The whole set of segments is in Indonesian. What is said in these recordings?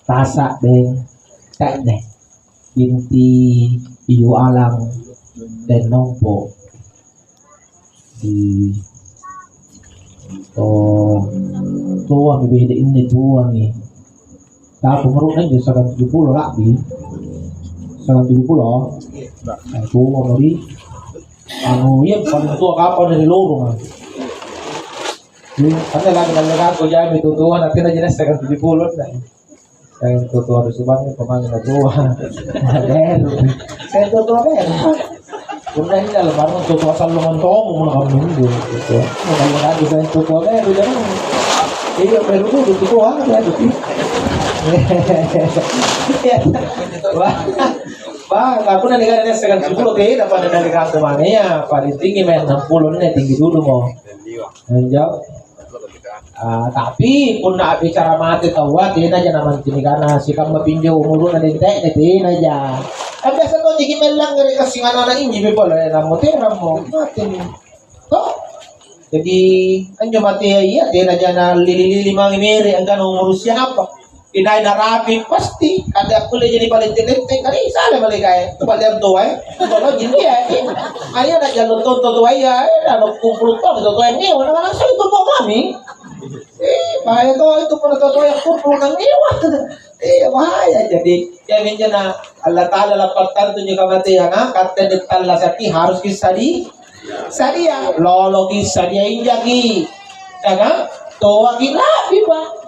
tasak deh tak deh binti iu alang dan nompo di tua beda ini tua nih tak pemeruk aja 170 lagi 170 tua dari anu ya paling tua kapan dari lorong karena lagi aku jadi itu tua nanti aja jelas 170 dah saya tua harus banget pemain tua saya tua kan udah ini dalam baru tua salungan tong mau minggu gitu mau lagi saya tua kan udah iya baru tuh tua ya tuh Bang, aku nanti kan ada sekitar 10 ke dapat dari kartu mana ya paling tinggi main 60 nih tinggi dulu mau menjauh tapi pun nak bicara mati tahu dia aja nama sini karena si kamu pinjau umur nanti dia aja biasa tuh jadi melang dari kasih anak ini boleh namu teh namu mati toh jadi kan cuma mati ya dia aja na lili mangimiri angkan umur siapa inai rapi pasti ada aku jadi paling jelek kali salah balik kaya tu balik tu kalau gini ya ayah nak jalan tu ayah nak kumpul tu ini orang-orang saya tu kami bahaya tu pun tu yang kumpul nang ni bahaya jadi ya menjana Allah Taala lapatkan tu juga mati ya nak kata di Allah sakti harus kisah sadia lolo kisah dia injaki jangan toa gila biba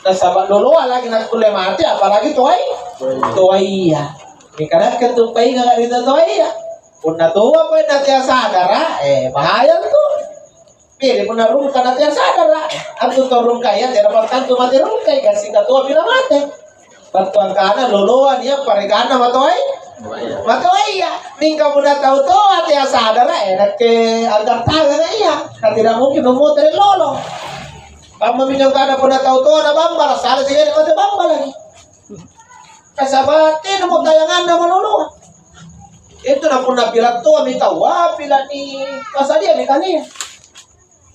dan sahabat dulu lagi nak kuliah mati apalagi tuai ya karena ketupai nggak ada tuai ya punna tua pun nanti sadar bahaya tuh pilih punna rungka nanti sadar aku turun kaya tidak dapat tu mati rungka kasih tua bila mati bantuan kanan luluan ya parigana matuai ya tinggal muda tahu tua nanti sadar nak ke agar tangan ya tidak mungkin nemu dari lolo kamu minyak kada pun tahu tuh na bambal salah sih ada mati bambal lagi kasabatin mau tayangan nama lulu itu na pun napilat tuh minta wah pila ni masa dia mikanya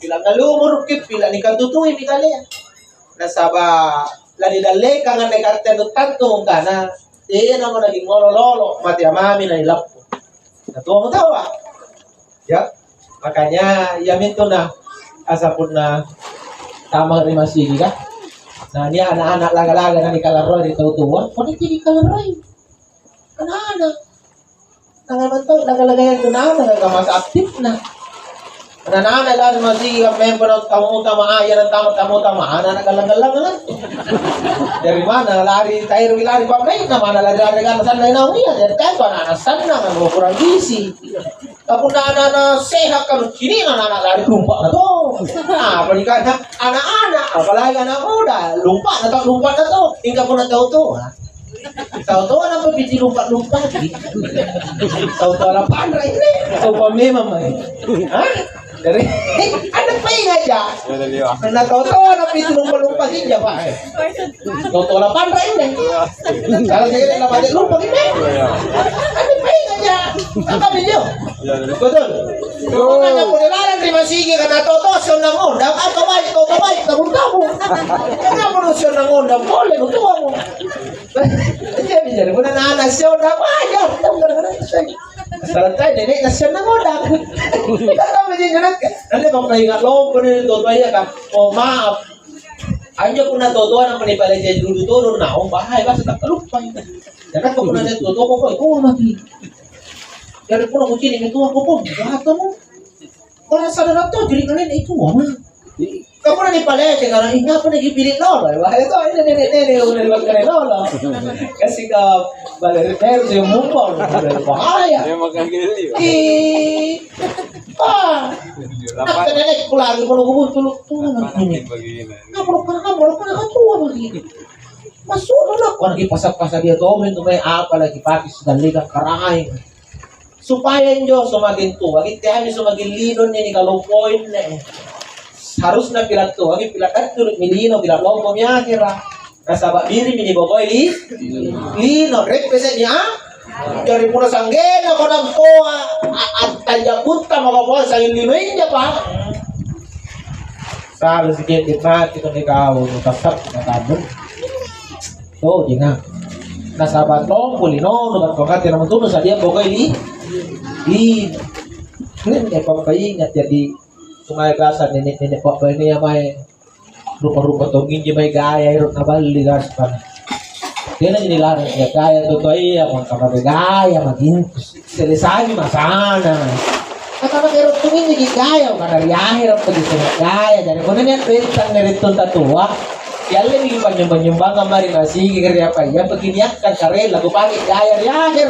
pila ngalumur kip pila ni kantutui mikanya nasaba ladi dalle kangan nekarte tanto kana dia nama lagi ngolololo mati amami na ilap na tuh mau tahu ya makanya ya minto na asapun na tama rin masigi ka na niya anak-anak laga-laga na ni kalaro di tautuan kung hindi kalaro anak-anak nangamanto laga-laga yan tunaan nagamas aktif na anak-anak lang masigi ka member ng tamu-tama ayan ang tamu-tama anak-anak lang dari mana lari tayo lari pa may na mana lari ka nasan na inawiya dari tayo anak-anak na nga kurang gizi tapos na sehat ka kini anak-anak lari lumpa na to pernikahan anak-anak apalagi anak muda lumpa na to hingga pun na tahu to apa biti lumpa tahu lah pandai ini tahu pa memang dari anak paing aja na tahu na biti lumpa hinja pa tahu lah pandai ini kalau saya na balik lumpa ini anak paing aja apa video betul kung ano po nilalang di masigi ka na totosyon ng undang at kamay tabong-tabong kaya mo nosyon ng undang boleh nutuwa mo jadi mo na nanasyon ng undang salat tayo nenek nasyon ng undang kaya mo din yun nanti bang pahinga loob ko nito tuwaya ka o maaf ayo ko na tutuwa ng panipalay siya dulu na bahay ba sa takalupay jangan ko na natutuwa ko ikaw mati dari pulau kucing itu aku pun jahat kamu kalau sadar tuh jadi kalian itu mana kamu nanti paling karena ini apa lagi pilih nol wah itu ini nenek udah dipakai nol kasih ke baler terus yang mumpul bahaya nak nenek pulang kalau kubur tuh nanti nggak perlu tua lagi masuk dulu lagi pasar dia komen tuh apa lagi pakai sedang lihat karain supaya enjo semakin tua kita harus semakin lino nih kalau poin nih harus na pilat tua lagi pilat kan turut milino pilat lopo nya kira nasabak diri mini boboy lino rek pesenya dari pura sanggena kodang tua tanja punta makabuan sa lino inja pa salo sikit mati kung ikaw tasap na tabon to jinga nasaban long pulino no bat kokat naman tuno sa dia pokoknya di ini papaingat jadi sungai gasan nenek papa ini ya may rupa-rupa tongin di may gaya hirot na bali gaspan dia na jinilaran ya gaya to iya mga kapagaya maging selisabi masana kata hirot tongin di gaya kada riahir pag gaya jadi kung nanyan pwede sang neriton tatua yalle ni panjang-panjang mari nasi kerja apa ya beginian kan kare lagu pakai gaya riahir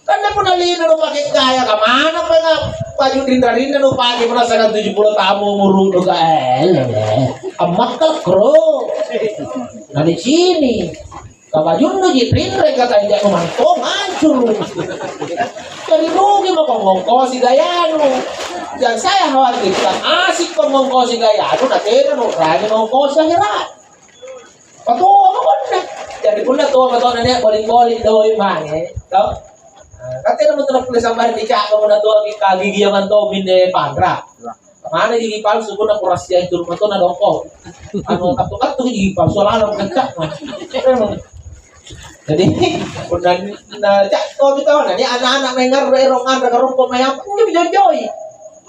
karena pun alina no pakai gaya kemana pa nga baju rinda-rinda no pakai merasakan 70 tamu murudo ka amak ka kro na di sini kabajun no jitrinre kata hindi ko manto mancur jadi rugi mo kung ngongkosi gayano dan saya khawatir kan asik kung ngongkosi gayano natin no rani ngongkosi hirat patuwa mo na jadi pun na tuwa mo na niya boling-boling daw yung mani kati naman ito na pula sa di cak mo na ito ang kagigiyaman to mine pagra. Mana gigi palsu ko na kurasya ito naman ito na dongko. Ano kato gigi palsu wala lang nagcak man. Jadi kung na cak to bitaw na ni anak-anak na ngaro erongan na karumpo mayam hindi joy.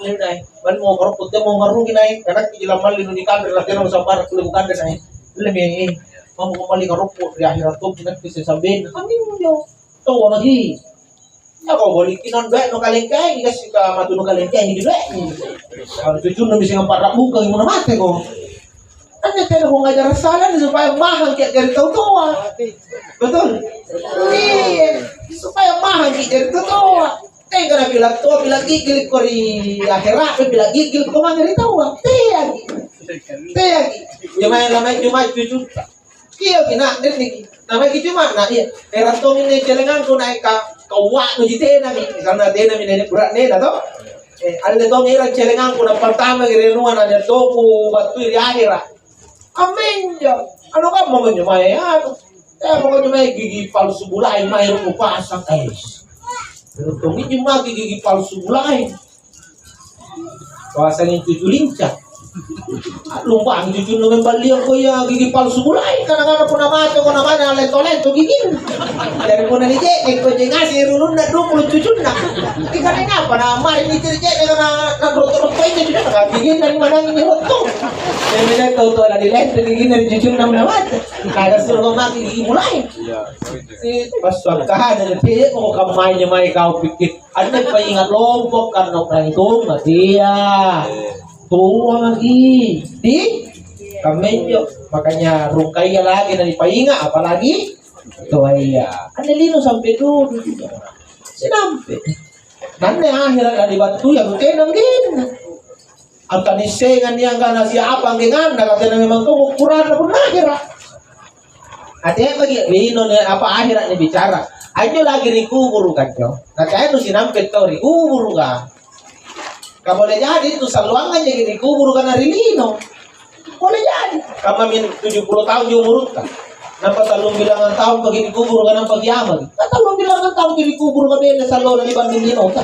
Hindi na ban mo karumpo te mo ngaru ginay kanak ilamal lino ni kamera la tero sa bar kulo kanda na. Lemi mo mali karumpo di akhirat to pinagpisa sabihin. Kami mo yo. To lagi. Ako balikin on ba no kalengkay kasi ka matuno kalengkay hindi ba ang cucu na bising ang para buka mo na mate ko ano kaya kung ngajar salan supaya mahal kaya dari tao betul supaya mahal kaya dari tao kaya kana bilang gigil ko ri akhirat bilang gigil ko man dari tao teyagi cuma cucu kiyo kina din namanya cuma na iya erantong ini celengan ko naik kawa no jitena mi karena dena mi nenek berat nena to ada to ngira celengan ko na pertama girenuan na to ko batu di akhira amen yo ano ka mo nyo may ano mo nyo may gigi palsu bulay may ko pasang guys pero tungi nyo gigi palsu bulay kawasan yung cuculinca lumpa ang cucu naman baliang ko yung gigi palsu bulay kadang-kadang po naman ko naman ang lento-lento gigil dari po na ni Jek ko Jek ngasih rulun na 20 cucu na hindi ka rin nga pa na mari ni Jek na nagroto-roto yung cucu na gigil na rin manang iniroto may minagtauto na ni lento gigil na rin cucu na naman kaya suruh ko gigi bulay paswag ka na natin kung kamay niya may ikaw pikit at nagpahingat lompok karena prangitong matiya tuwa lagi di kamelyo makanya rungkaya lagi na ipahinga apalagi tuwaya anilino sampai doon sinampi nanne akhirat na dibatu yang tenang gin ang kanisengan niya nga na siya apang ginganda kasi na memang kumukuran na pun akhirat at yan lagi lino niya apa akhirat niya bicara ayo lagi rikuburu kan yo na kaya no sinampi to rikuburu ka boleh jadi itu saluangan jadi dikubur karena rilino boleh jadi kami 70 tahun di umur ka nampak talong bilangan tahun pagi dikubur karena pagi amal talong bilangan tahun dikubur kami na saluan di banding lino ka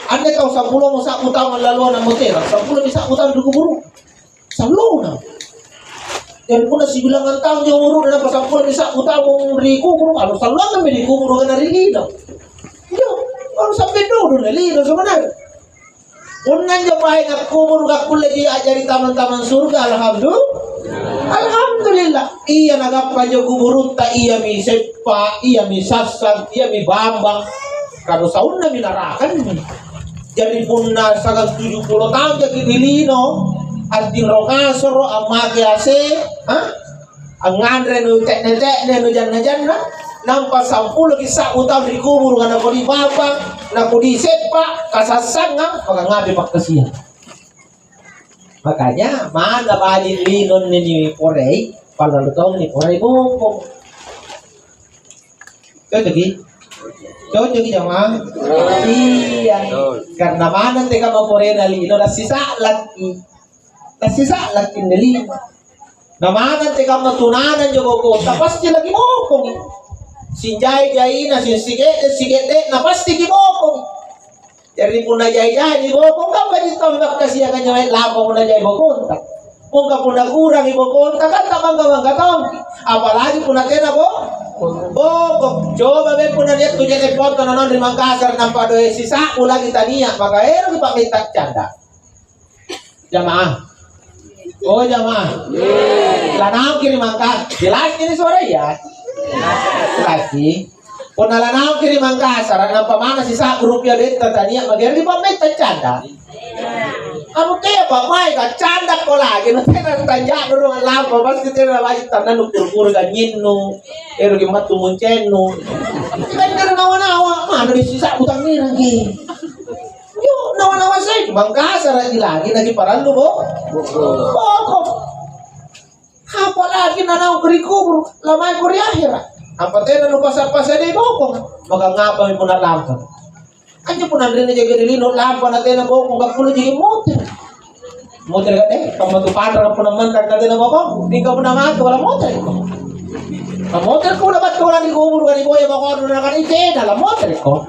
anda kau 10 mo sa utang laluan ng motera 10 bisa utang dikubur saluan dan pun si bilangan tahun di umur na pa 10 bisa utang mong dikubur kalau saluan kami dikubur karena rilino yo kalau sampai dulu lino sebenarnya Unan jo pahay nga kumur ka kula di ajari taman-taman surga alhamdulillah iya nagapa jo kuburutta iya mi sepa iya mi sasag iya mi bambang kanu saun na minarakan mi jadi punna sagang 70 tahun jadi dilino at dinrokasoro ang magiase ang ngandre no tek-tek no jan-jan nampak 10 kisah utang dikubur karena ko di babang na ko di sepa kasasangang pangangabi magkasiya makanya mana bali linon ni Porey palalutong ni Porey bukong cocok jama iya karena mana teka Porey na linon nasisa lagi na linon na mana teka matunanan yung ko tapos sila gimokong sinjay na sigete na pasti gibokong jadi pun na jay di bokong ka ba dito ang kasiya kanya lapo mo na jay bokong Kung kapuna kurang ibu konta kan tamang gawang katong. Apalagi puna kena bokok. Coba be puna lihat tuh jadi foto nanon di Mangkasar nampak doa sisa ulah kita niat maka di pakai canda. Jamaah. Oh jamaah. Lanau kiri Mangkasar. Jelas ini suara ya. Jelas. Puna lanau kiri Mangkasar nampak mana sisa rupiah deta tania maka di pakai canda. Amo kaya babae ka canda ko lagi no tena tanya no lampo basta tena lagi tanan no puro ganyin no ero gi matu muncen no kan kana nawa mana di sisa utang ni lagi yo nawa say Mangkasar lagi parang bo apa lagi nanaw krikubur lamay ko riahir apa tena no pasar-pasar di boko maka ngapa mo na lampo aja pun andre na jaga dilino lampa natin na boko kung kapulo jadi motor ka kamu tu padra pun naman natin na boko di ka pun naman wala motor ko dapat ko lang ikubur ka ni boy bako na kan ite dalam motor ko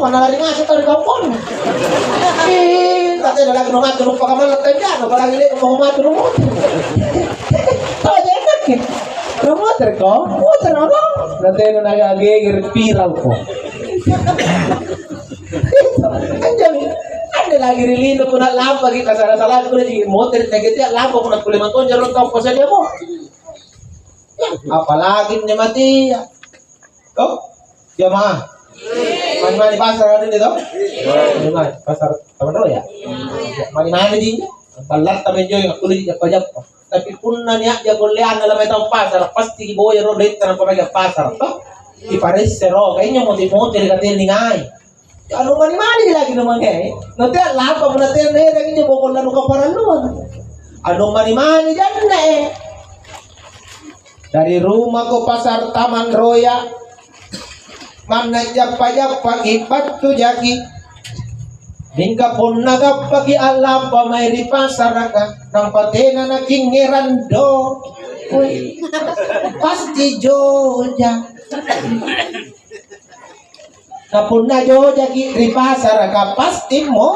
mana lari nga sa tari kampon tatay na lagi nung matulog pa ka man natin dyan parang hindi ko matulog motor tayo enak motor ko motor ano natin na nagagigir piral ko ada lagi rilino ko na lampa kita salah ko na di motor negatif lampa ko na kulimanton jaron ka pa sa dia mo apalagi ni mati oh jamaah mani pasar ada dito jamaah pasar taman ya mani din balat tamen joy kulit pajak tapi pun nanya dia golean dalam itu pasar pasti boy rodet tanpa pakai pasar toh di Paris sero kayaknya motor katil ningai ano mani lagi naman nanti lapa mo natin lagi niya bukol na ka para luan ano mani dyan na dari rumah ko pasar Taman Roya manajak-pajak pag-ipat ko jaki hingga pun nagapagi alam pa may ripasar ka ng patina na kingirando pasti joja kapun na joja ki ripasar ka pasti mo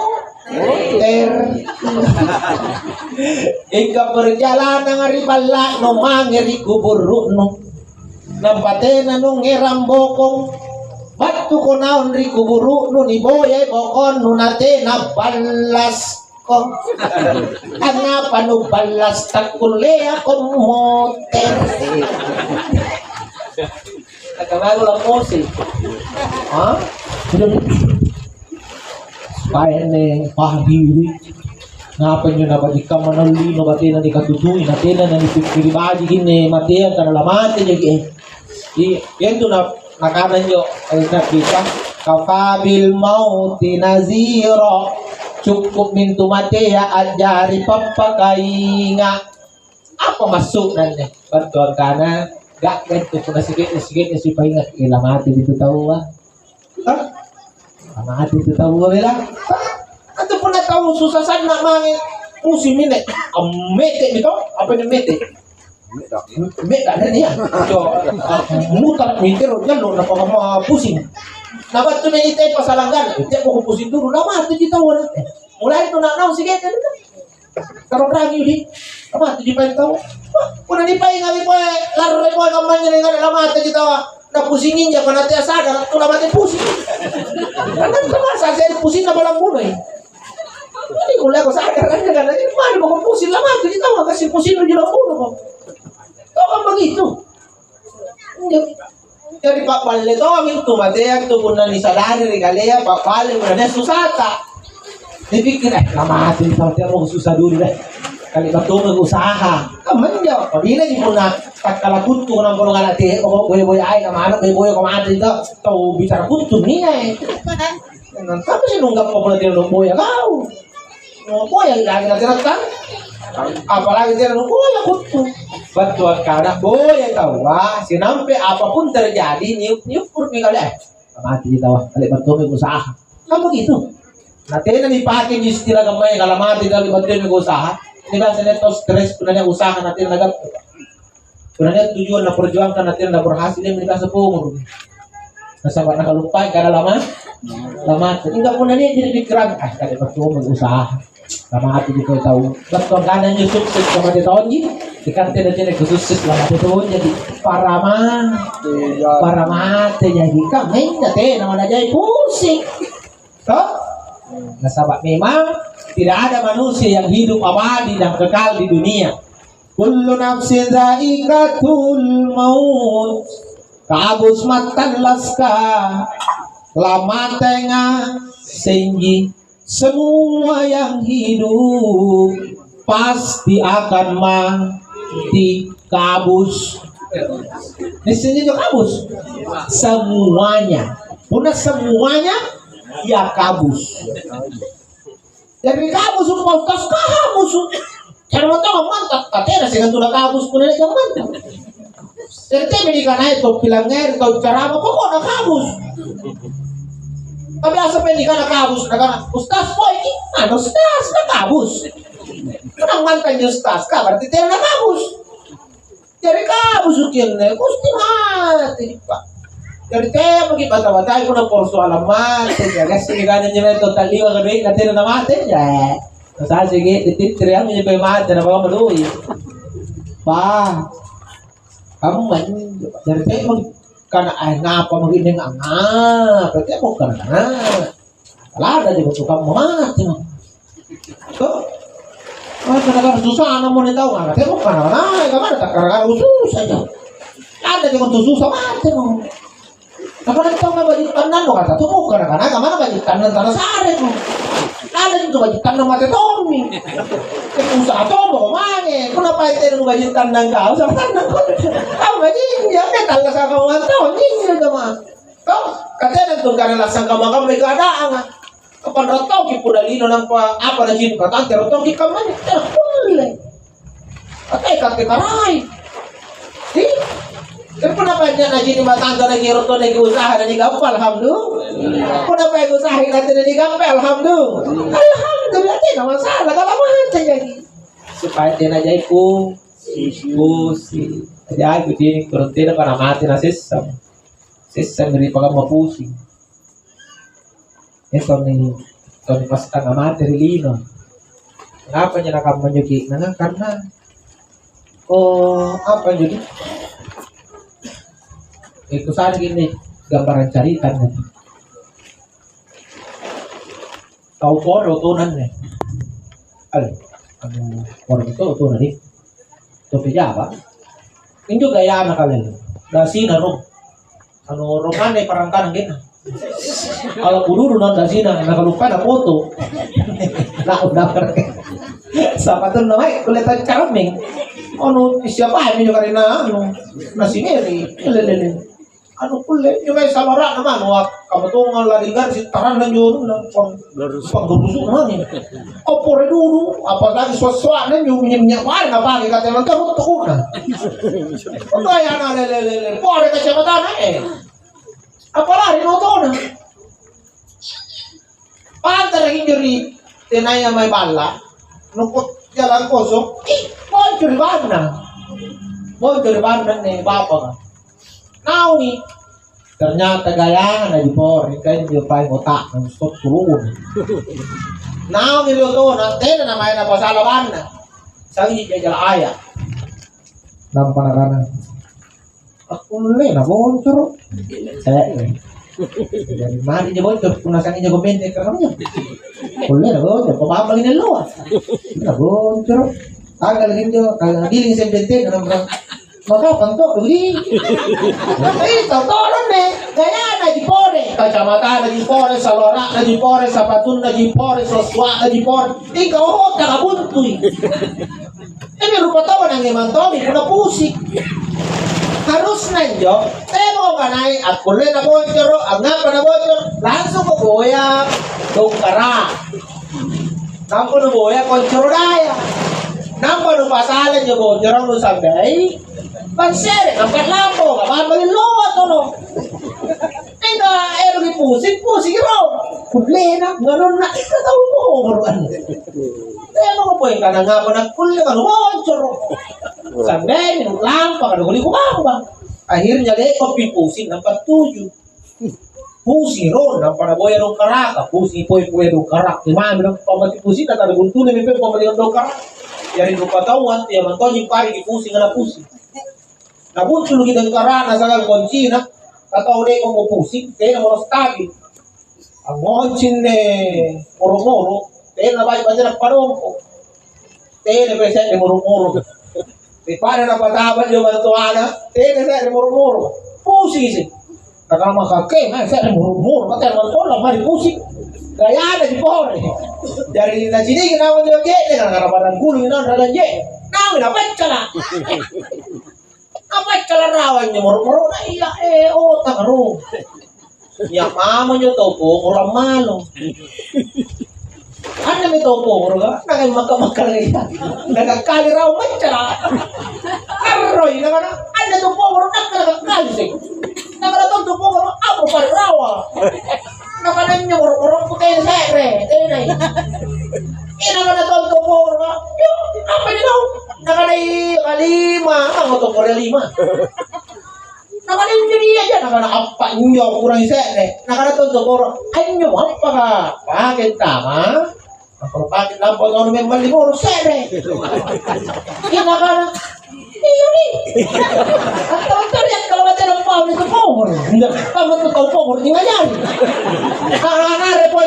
hingga perjalanan ripala no mangeri kuburu no nampatena nung irambokong batu ko naon ri kuburu no ni boyay bokon no nate na balas ko ana panu balas takulea ko moter nagkamago lang mo si ha kaya ni pahadiri ngapa nyo na ba di ka manalino bati na di katutuin natin na nipipiribaji gini mati ang kanalamati nyo yan to na nakanan nyo ay nakita kapabil mauti naziro cukup mintu matea at jari papakainga apa masuk nanti bantuan kana gak ganito ko na sige na si pahinga ilamati dito tawa ilamati dito tawa nila ato po na tawa susasan na mga musim ini mete dito apa yung mete mete na niya so mutar mikir jalo na mga pusing nabat to na itay pasalanggan itay ko pusing dulu lamati dito tawa mulai ito na sige ganito karong ragi yun lama ito di pa ito kung na di pa yung po laro rin po ang kamay nyo nga lama ito dito na pusingin niya kung natin asaga ito lama ito pusing nandang naman sasaya pusing na palang muna hindi ko lang ko sa agar kanya ka na mali mo kung pusing lama ito dito kasi pusing na dito muna ko ito ka magito jadi pak balik ito ang ito matayag ito kung na ni salari regalea pak balik mo na susata dipikir lama ito dito mo susah dulu deh kali batu mag-usaha kaman niya pabila di mo na pagkalakot ko ng pulungan natin o boy ay naman boy kumati dito tao bicara kuto niya tapos sinunggap mo natin ng boy agaw boy lagi natin natin apalagi din ng boy kuto batuan ka na boy ikaw sinampi apapun terjadi niup kurmi kali kamati dito kali batu mag-usaha kamu gitu natin na ipakin yung sila gamay kalamati kali batu mag-usaha tidak sa neto stress kung na usaha natin nagap kung na tujuan na perjuangkan natin na berhasil din mereka sepuluh nasabat na kalupay kada lama hindi po na niya jadi pikiran kaya patuwa mag-usaha Sama hati ko tahu. Betul kanan yung sukses sama di tahun ni. Ikan tidak sukses lama di tahun jadi para mate jadi kami nate nama aja pusing. Toh? Nasabak memang tidak ada manusia yang hidup abadi dan kekal di dunia. Kullu nafsin dha'iqatul maut. Kabus matan laska. Lama tengah singgi. Semua yang hidup pasti akan mati. Kabus. Ini sini kabus. Semuanya. Punah semuanya ya kabus. Jadi kabus untuk pas kabus. Cara tahu mantap, katanya sih kan tulah kabus pun ada yang mantap. Jadi tadi kan itu bilang ngeri kau cara apa kok nak kabus? Tapi asal ini kan kabus, nak ustaz boy ini, mana ustaz nak kabus? Kenang mantan ustaz, berarti dia nak kabus. Jadi kabus ukiannya, gusti mati pak. Jadi teh bagi bata-bata itu nak persoalan mati, jadi sih kan yang total liwa kedua nanti nak mati ya. Saya sige titir yang menyebabkan mati, apa kamu dulu? Pak, kamu main dari saya karena ngapa begini ngapa? Berarti aku karena lah ada juga tukang mati mah. Tuh, kadang-kadang susah namun tahu nggak? Tapi bukan karena tak karena susah saja. Ada juga susah mati mah. Kadang tahu nggak baju kanan lo kata tuh bukan karena kemana baju kanan tanah sare tuh. Ada itu baju tandang mati Tommy. Usaha Tomo mana? Kenapa itu baju tandang kau sama tandang kau? Kau baju dia metal lah sama kawan kau ini sama. Kau katanya tuh karena lasang kamu mereka ada angah. Kapan rotong ki pudalino nampak apa dah jin kata rotong ki kamane terpulih. Katanya kata karai. Kenapa jangan aja di matangga lagi roto lagi usaha dan digampal alhamdulillah. Kenapa yang usaha nanti dan digampal alhamdulillah. Alhamdulillah tidak masalah kalau mati jadi. Supaya dia aja ikut pusing. Jadi begini kurang tidak karena mati nasi sesam beri pakai mau pusing. Itu nih pas tengah mati rilino. Kenapa jangan kamu menyuki? Karena apa jadi? Itu saat ini gambaran caritan kan. Tahu poro tunan nih. Poro itu tunan nih. Tapi apa? Ini juga ya anak kalian. Dasi naruh. Romane perangkan gitu. Kalau kudu non dasi nak lupa ada foto. Nah udah pergi. Siapa tuh namanya kelihatan charming. Siapa yang karena nasi meri. Lele. Kulit, yung may salara naman, kamu tuh ngalarigan si taran lang yun, pang-gurusok naman yun. Pore dulu, apalagi swaswa na yung minyak-minyak na pagi, kaya lang tarot ko na. Kaya na, lele, pore ka siya matana eh. Apalagi no to na. Pantaragin yun rin, tinaya may bala, nukot jalan kosok, boy, curiban na. Boy, curiban na ni Papa ka. Nawi ternyata gaya na di por kan di pai otak ng stop turun. Nawi lo to nanti na may na pasalaban na. Sangi jajal aya. Nam panarana. Aku le na boncor. Saya. Jadi mari je boncor punasan je gomende karena. Kulle na boncor pababang ni lo. Na boncor. Tagal hinjo kala diling sembente na maka bentuk begini. Itu tolong deh. Gaya na jipore, kacamata na jipore, salora na jipore, sapatun na jipore, soswa na jipore. Ikaw ho kakabuntuy. Ini rupa tawa nang imantomi, kuna pusik. Harus nanjo, temo kanay at kulit na bocor, ang ngapa na bocor, langsung ko boya, dongkara. Nampo na boya, koncoro daya. Nampo na pasalan nyo bocor, ang lusabay. Pansere, angkat lampu, kapan bagi luat tono. Enggak, di pusing raw. Kublena, nganon na, ikaw tahu mo, maruan. Kaya mga po, ka na nga pa nagkulle, manuwancor. Sampai, minum lampa, kaduguli ko ba? Akhirnya deh, kopi pusing, nampak tujuh. Pusi ron, ang panaboya ng karaka, pusi poy-poy ng karak. Di mami ng pamati pusi, na talaguntunan ni Pepe pamati ng karak. Yari ng patawan, tiya man to, yung pari di pusi nga na pusi. Nabunsulog ng karak, nasa kang konsina, kataw na yung pusi, kaya na moros tabi. Ang monsin ni moro-moro, kaya na ba siya ng panongko. Kaya na ba siya ng moro-moro. Di para na pataban yung mantuana, kaya na siya ng moro-moro. Pusi siya. Karena kakek, saya murmur, kata orang tua mari pusing, gaya ada di pohon. Dari sini kenapa dia je? Karena badan gulu ini ada je. Nah, apa cala? Apa cala rawan murmur? Iya, tak ru. Ya mama nyo topo, orang malu. Ano may topo, orang kan maka-maka ya. Nagkakali raw macala. Aroy, ano topo, orang nagkakali sih. Nakaraton to po ako parawa. Nakanan niyo orang ko kayo sa re. Ay. Nakaraton to po nga. Apa ni daw? Nakanay kalima, ang to ko lima. Nakanin niyo niya diyan, nakanakapa niyo kurang sa re. Nakaraton to po. Ay niyo apa ka? Bakit tama? Ako bakit lang po ano may malimoro sa re. Nakana iyo ni. At tawag-tawag kalawatan ng pao nito po. Tama ito po, hindi nga yan. Nakakare po.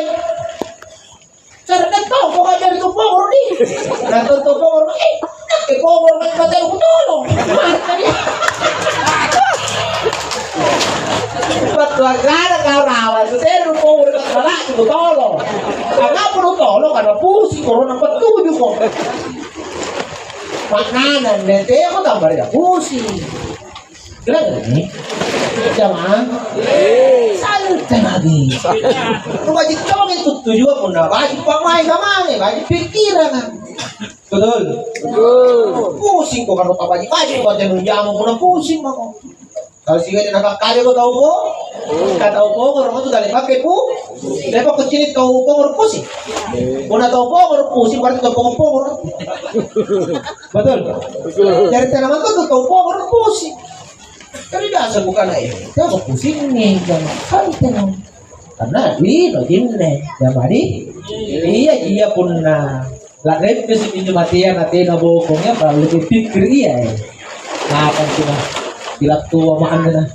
Sir, nagtao po ka dyan ito po, hindi. Natunto po, eh po, nagpatay ko tulong. Ba't wag na nagkarawan? Sir, po, nagkala, ito tulong. Ang nga po ng tulong, ano po, siguro ng patuloy ko. Makanan, nete ako tambar ya, pusi. Kira ni? Jangan. Santai lagi. Wajib kamu itu tujuan pun dah. Wajib pamai sama ni, wajib pikiran kan. Betul. Pusing kok kalau tak wajib baca nunjamu pun pusing aku. Kalau sih kan nakakali ko tahu po. Kataw po kalau tu dali pakai po. Lepas kecil tahu po kalau pusing. Una tahu po kalau pusing berarti tahu po. Betul. Dari tanaman tu tahu po kalau pusing. Tapi biasa bukan air. Dia pusing nih jangan santai dong. Karena di begini jadi iya pun lagi pesi pinjam matian nanti nabokongnya baru lebih pikir iya. Nah kan sudah bilang tua makan na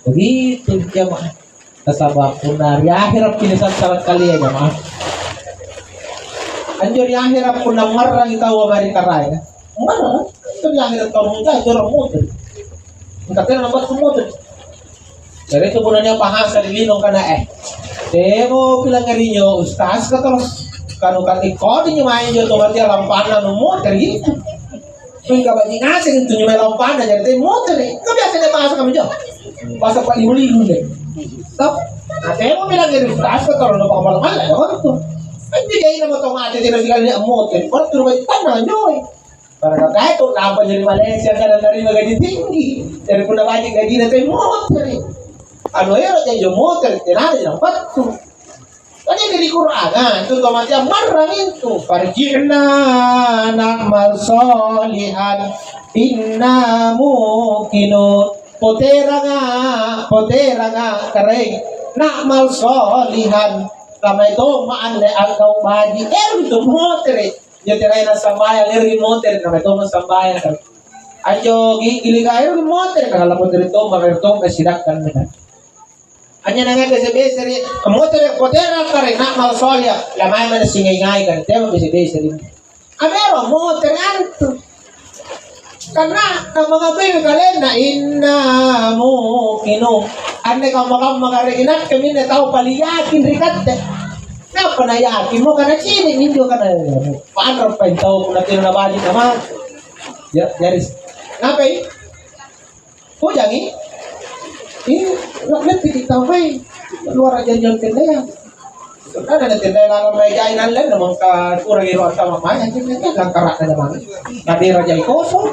begitu jamaah kasabak punar ya akhirap kinisan salat kali ya jamaah anjur ya akhirap punang marang itaw mari karay marang itu ya akhirap kamu ka itu remote katanya nampak remote dari itu punanya bahasa dilinong kana demo bilang ngerinyo ustaz kata kanu katikod inyo main yo tomati lampana no motor gitu. Kung kabadi ngasing itu nyumay lampana jadi teh motor kebiasaan bahasa kami jo bahasa pak limu deh stop ate mo bilang ngeri ustaz kata no pakamal-mal ya kan tuh ay bigay na mo tong ate tino sila ni motor what turba tanah joy para kahit kung laban dari Malaysia kana dari magaji tinggi dari pun nabaji gaji na teh motor ano ya jadi motor tinara yang patu. Kanya dari Quran, itu tomatnya marang itu. Farjina na'mal solihan inna mukinun. Potera nga kering na'mal solihan. Kama itu maan le angkaw baji. Itu motor. Jadi ray na sambayan eri motor kama itu sambayan. Ayo gili kayo motor kalau motor itu mamertong kasidakan dengan. Hanya nangat bese-bese rin. Motor potera kare nak mal solya. Lamay man singay-ngay kan. Tema bese-bese rin. Amero motor anto. Karena ang mga bayo kalen na inna mo kino. Ane ka makarikinat kami na tao paliyakin rikat. Na panayakin mo kana sini ninyo kana. Paano pa yung tao kung natin nabalik naman. Yaris. Ngapay? Jangi. Lahat hindi taway. Luar aja yung tinda yan. Karena ada tinda lang may jainan lang naman ka kurang iro at mamaya. Hindi lang karat na naman. Nadira jay koso.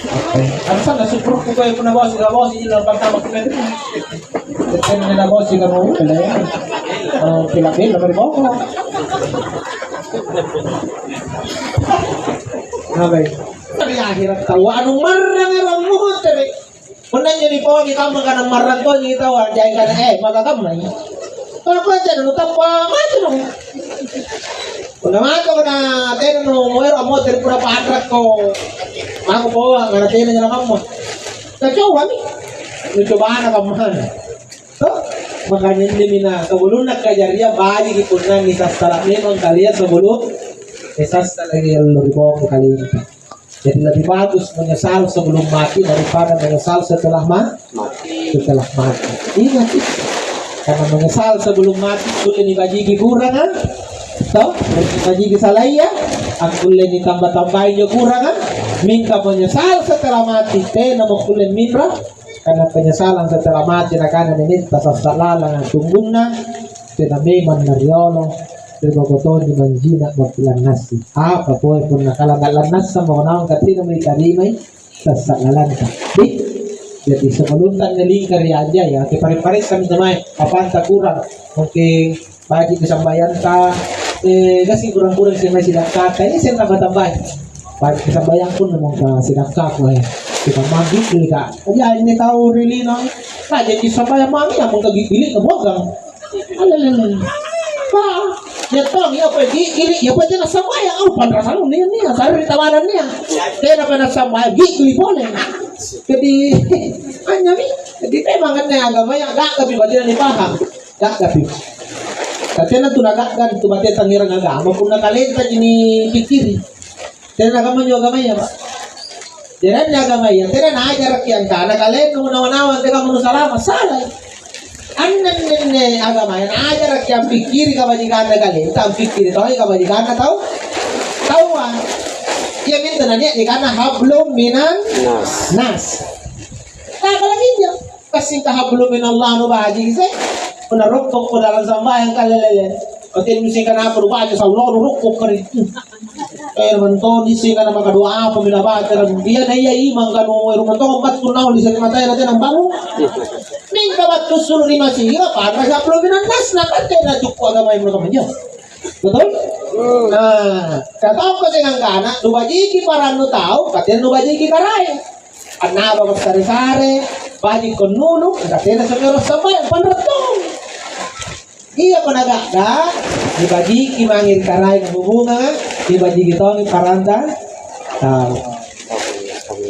Okay. Ano sana super ko kayo kung nabawas ilang pagtama ko pwede. Kasi na nabawas ilang mo pala yan. Pilapil naman ko. Okay. Tapi akhirnya tahu anong marang mo tere. Punan jadi po kita makan maran to kita orang jangan magkakamay. Kalau ko dyan, pa macho no. Kung macho na teno no muero mo ter pura patrak ko. Ako po ang teno niya lang mo. Kacho kami. Coba na kamahan. So, makanya hindi na kabulun nagkajariya bayi gipunan ni sasalam memang kalian sebelum esas lagi loribo kali ini. Jadi lebih bagus menyesal sebelum mati daripada menyesal setelah mati. Ingat itu. Karena menyesal sebelum mati kulen ibajigi kurang kan? Toh, ibajigi salaya, ang kulen ditambah-tambahin nyo kurang kan? Minta menyesal setelah mati, tena mo kulen minra. Karena penyesalan setelah mati na kanan ini tasasalalang ang tungguna, tena may mandaryolo. Terbagoton di manjina berpulang nasi. Apa pun nakalangalan nasa mga naong katina may karimay sa sakalan ka. Jadi sebelum tak nelingkar aja ya, pare-pare kami sama apanta kurang. Mungkin bagi kesambayan ka, kasi kurang-kurang sih may sidak ka. Ini saya tambah-tambah. Bagi kesambayan pun memang ka sidak ka ko eh. Kita magigil ka. Kaya ini tahu really no. Nah jadi sambayan mami yang magigili ka buwagang. Alalala. Pa, ya tong ya pergi gili ya pwede na samaya au pandrasan niya sari tawanan niya kaya na samaya gili boleh jadi anya mi jadi memang kan agama yang agak tapi batin ni paham gak tapi katanya tu nagakkan tu batin tangirang agama pun nakalenta ini pikiri kaya agama nyo agama ya pak jadi agama ya kaya na ajar kian ka nakalenta nawan-nawan teka manusalama salah anan agama yan ajar yang pikir kebajikan kali tak pikir tahu kebajikan tahu tahuan dia minta nanya di karena hablum minan nas tak lagi dia kasih hablum min Allah nu baji saya pernah rokok ko dalam sambayan kalelele otin misi kana apa baji sallallahu rokok kari manto di sini kana maka doa apa minabaca dia na iya imang kanu manto empat kunaw di sana matay natin ang bango ning kabat tusul ni masih para sa probinan nas na kante na tuko agama mo kaman yo betul nah kataw ko sing angkana dubaji ki para no tao katen dubaji ki karay anna ba sare-sare baji kon nuno katen sa pero sabay panratong iya panagada dibaji ki mangin karay ng hubungan dibaji ki tong paranda tao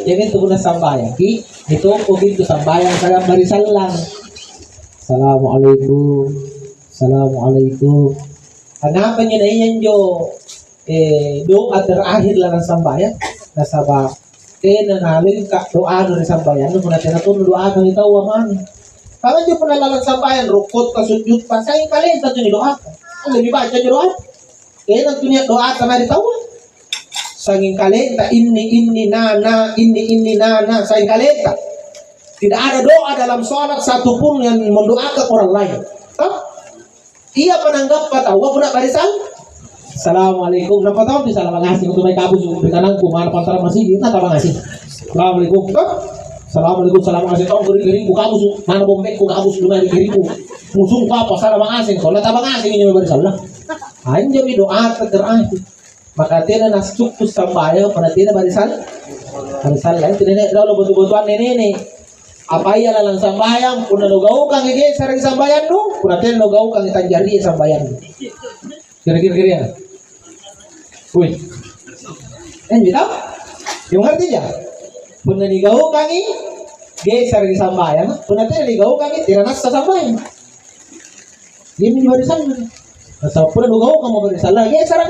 jadi itu guna sambayan ki itu begitu sambayan saya barisan lang assalamualaikum assalamualaikum kenapa nyo na iyan jo doa terakhir lang ng sambayan nasaba nanalin ka doa doon ng sambayan nung muna tinatulong doa kang itaw aman kalau nyo punalalang sambayan rukot kasudjud pa sa yung kalenta nyo ni doa ang lebih baca nyo doa kaya nagtunya doa ka na itaw sanging kalenta ini nana sanging kalenta tidak ada doa dalam sholat satupun yang mendoakan orang lain. Ia penanggap kata wa puna barisan assalamualaikum napa tahu bisa salam ngasih untuk may kabus berikanang kumana pantara masih kita tahu ngasih assalamualaikum assalamualaikum salam ngasih tahu gering ku kabus mana bombek ku kabus lumari gering ku musung apa salam ngasih kalau tabang ngasih ini barisan lah hanya doa terakhir maka tidak nas cukup sambayan pada tidak barisan lain tidak ada betul-betulan ini apa iya lalang sambayan puna logau kang ige sarang sambayan no puna tidak logau kang tanjari sambayan kira-kira wih bitaw yung ngerti ya puna ligau kang ige sarang sambayan puna tidak ligau kang tiranas sa sambayan ini barisan sa puna logau kang barisan lagi sarang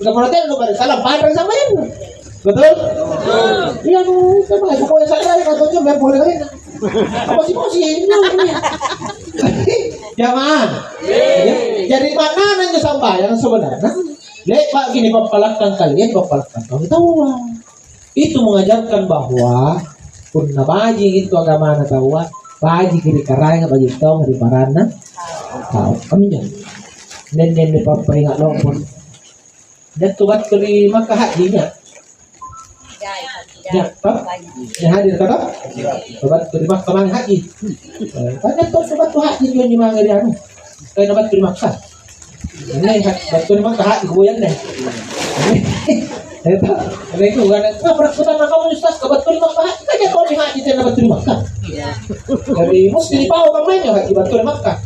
udah pernah tahu lu salah padang sama ya betul iya nu sama aku yang salah kan tuh biar boleh kan apa sih jamaah jadi mana nanya sambayan sebenarnya lek pak gini papalakkan kalian papalakkan kamu tahu itu mengajarkan bahwa pun nabaji itu agama na tahu baji kiri karai baji tahu di parana tahu kami jangan nen papaingat lo pun dan tubat kelima kehadinya ya pak yang hadir kata tubat kelima kemang haji banyak tubat tuh haji juga lima ngeri anu kayak tubat kelima sah ini tubat kelima haji goyang deh itu kan pernah kamu ustaz tubat kelima haji kayak kau haji ente na batu di Makkah. Dari mesti dibawa kamarnya haji batu di Makkah.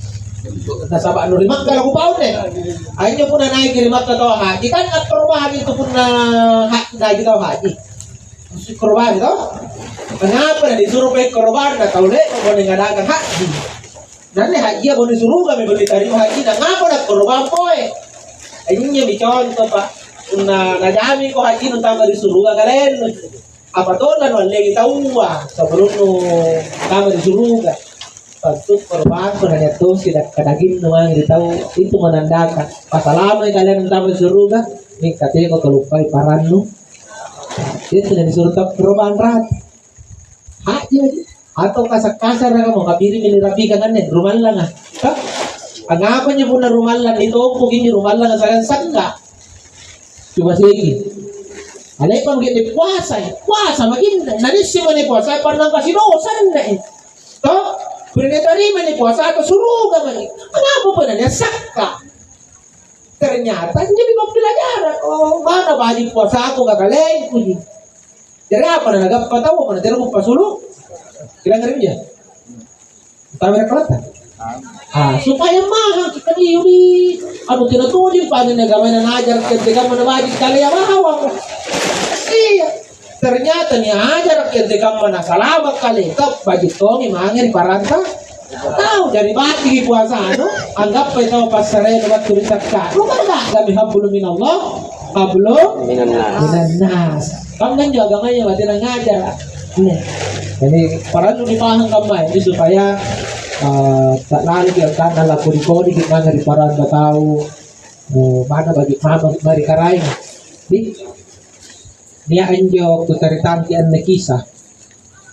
Nasabak anu di Makkah lagu paut deh. Akhirnya pun naik di Makkah tahu haji kan at perubahan itu pun haji tahu haji. Mesti korban itu. Kenapa disuruh baik korban dah tahu deh mau ngadakan haji. Dan haji ya boleh suruh kami boleh terima haji. Dan ngapa dah korban poe? Akhirnya dicontoh pak. Na najami ko haji nung tama disuruh kalian. Apa tuh kan wala kita uwa sebelum tama disuruh ka. Pagtuk korban ko na nito sila kadagin naman tahu itu menandakan pasalamat kalian nung tama disuruh ka. Nih katanya ko kalupay paran no. Itu na disuruh tak korban rat. Haji atau kasar-kasar na mo kapiri minirapi ka nganen rumah lang ah. Ang apa niya po na rumah lang ito pugin niyo rumah lang sa sangka. Cuma sige. Alay pang gini puasa, puasa maging nanissi man ni puasa parang kasi dosan na eh. To, pinitari man ni puasa atau suruga man. Ano pa na niya sakka. Ternyata hindi mo pelajaran. Oh, mana ba di puasa ako gagalay ko di. Jadi apa na nagapataw ko na dero mo pasulo. Kailangan rin niya. Tama na kalata. Supaya mahal kita diuri anu tinatulin pa na gamay na najar ketika manabajit kalaya mahawang iya ternyata ni ajar ketika mana salamat kali kap bajit tongi mangir paranta tahu dari mati puasa anu anggap pa ito pasare lewat tulisan ka lu kan kami hablum minallah hablum minannas kamu juga gamay mati na ngajar ini para lu dipahang gamay supaya tak lagi yang tanah lah kodi kita ngari paran tahu mana bagi mari karai di dia anjo kutaritan kian kisah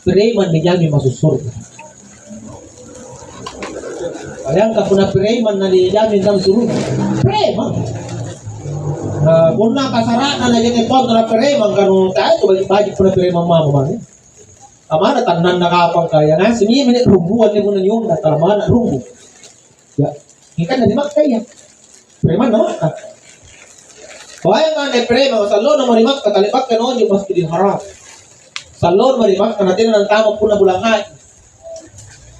preman dijami masuk surga kalian kapuna preman na dijami dalam surga preman punna kasarana na jadi pon na preman kanu tayo bagi puna preman mama Amana tanan nakapang kaya na sini minit rumbuan ni muna yung natamana rumbu. Ya, ikan na di Makkah ya. Preman na Makkah. Kaya nga na preman salon na marimak katalipat ka noon yung Masjidil Haram. Salon marimak ka natin ng tama po na bulangay.